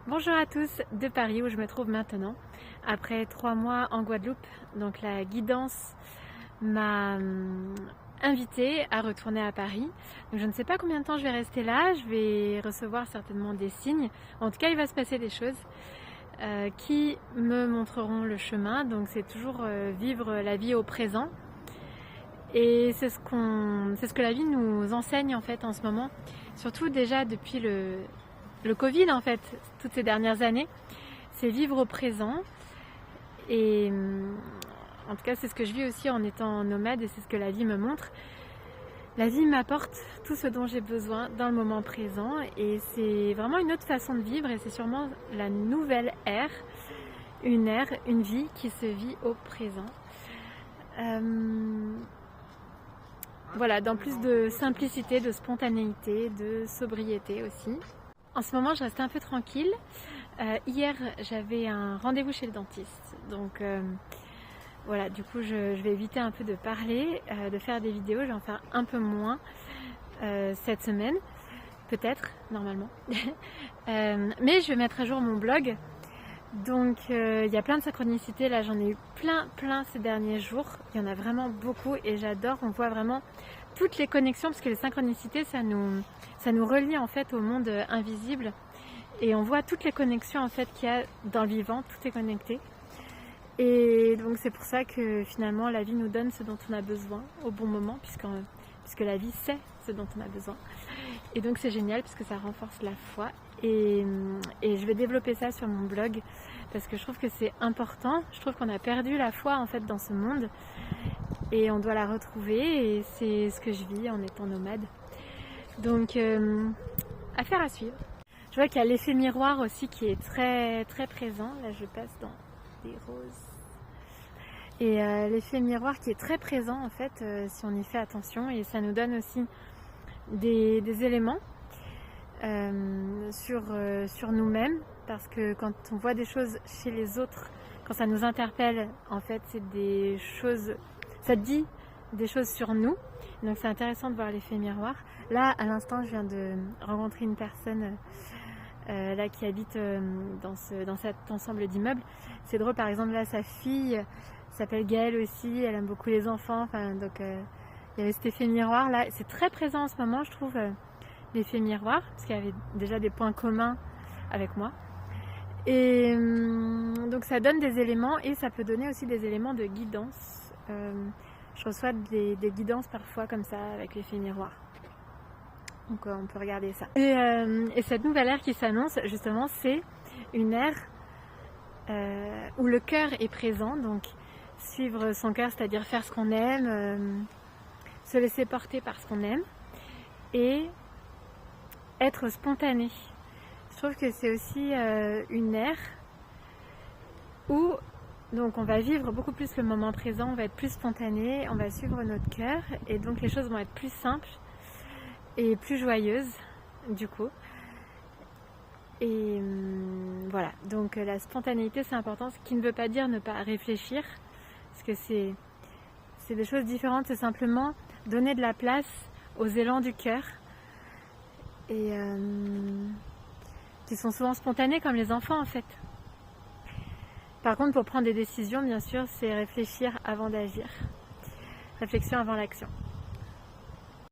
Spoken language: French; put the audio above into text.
Bonjour à tous de Paris où je me trouve maintenant après 3 mois en Guadeloupe. Donc la guidance m'a invitée à retourner à Paris. Donc je ne sais pas combien de temps je vais rester là, je vais recevoir certainement des signes. En tout cas il va se passer des choses qui me montreront le chemin. Donc c'est toujours vivre la vie au présent. Et c'est ce que la vie nous enseigne en fait en ce moment. Surtout déjà depuis le Covid en fait, toutes ces dernières années, c'est vivre au présent. Et en tout cas c'est ce que je vis aussi en étant nomade et c'est ce que la vie me montre. La vie m'apporte tout ce dont j'ai besoin dans le moment présent et c'est vraiment une autre façon de vivre et c'est sûrement la nouvelle ère, une vie qui se vit au présent. Voilà, dans plus de simplicité, de spontanéité, de sobriété aussi. En ce moment, je reste un peu tranquille. Hier, j'avais un rendez-vous chez le dentiste. Donc voilà, du coup, je vais éviter un peu de parler, de faire des vidéos. Je vais en faire un peu moins cette semaine, peut-être, normalement. Mais je vais mettre à jour mon blog. Donc il y a plein de synchronicités, là j'en ai eu plein ces derniers jours, il y en a vraiment beaucoup et j'adore, on voit vraiment toutes les connexions parce que les synchronicités ça nous relie en fait au monde invisible et on voit toutes les connexions en fait qu'il y a dans le vivant, tout est connecté et donc c'est pour ça que finalement la vie nous donne ce dont on a besoin au bon moment puisque la vie sait ce dont on a besoin et donc c'est génial puisque ça renforce la foi. Et je vais développer ça sur mon blog parce que je trouve que c'est important. Je trouve qu'on a perdu la foi en fait dans ce monde et on doit la retrouver et c'est ce que je vis en étant nomade. Donc affaire à suivre. Je vois qu'il y a l'effet miroir aussi qui est très très présent. Là je passe dans des roses. Et l'effet miroir qui est très présent en fait si on y fait attention et ça nous donne aussi des éléments sur nous-mêmes parce que quand on voit des choses chez les autres, quand ça nous interpelle, en fait c'est des choses, ça dit des choses sur nous, donc c'est intéressant de voir l'effet miroir. Là à l'instant je viens de rencontrer une personne là qui habite dans cet ensemble d'immeubles. C'est drôle, par exemple là sa fille s'appelle Gaëlle aussi, elle aime beaucoup les enfants, donc il y avait cet effet miroir là, c'est très présent en ce moment je trouve. L'effet miroir, parce qu'il y avait déjà des points communs avec moi. Et donc ça donne des éléments et ça peut donner aussi des éléments de guidance. Je reçois des guidances parfois comme ça avec l'effet miroir. Donc on peut regarder ça. Et cette nouvelle ère qui s'annonce, justement, c'est une ère où le cœur est présent. Donc suivre son cœur, c'est-à-dire faire ce qu'on aime, se laisser porter par ce qu'on aime. Et être spontané. Je trouve que c'est aussi une ère où donc on va vivre beaucoup plus le moment présent, on va être plus spontané, on va suivre notre cœur et donc les choses vont être plus simples et plus joyeuses du coup. Et voilà, donc la spontanéité c'est important, ce qui ne veut pas dire ne pas réfléchir parce que c'est des choses différentes, c'est simplement donner de la place aux élans du cœur et qui sont souvent spontanés comme les enfants en fait. Par contre pour prendre des décisions bien sûr c'est réfléchir avant d'agir, réflexion avant l'action.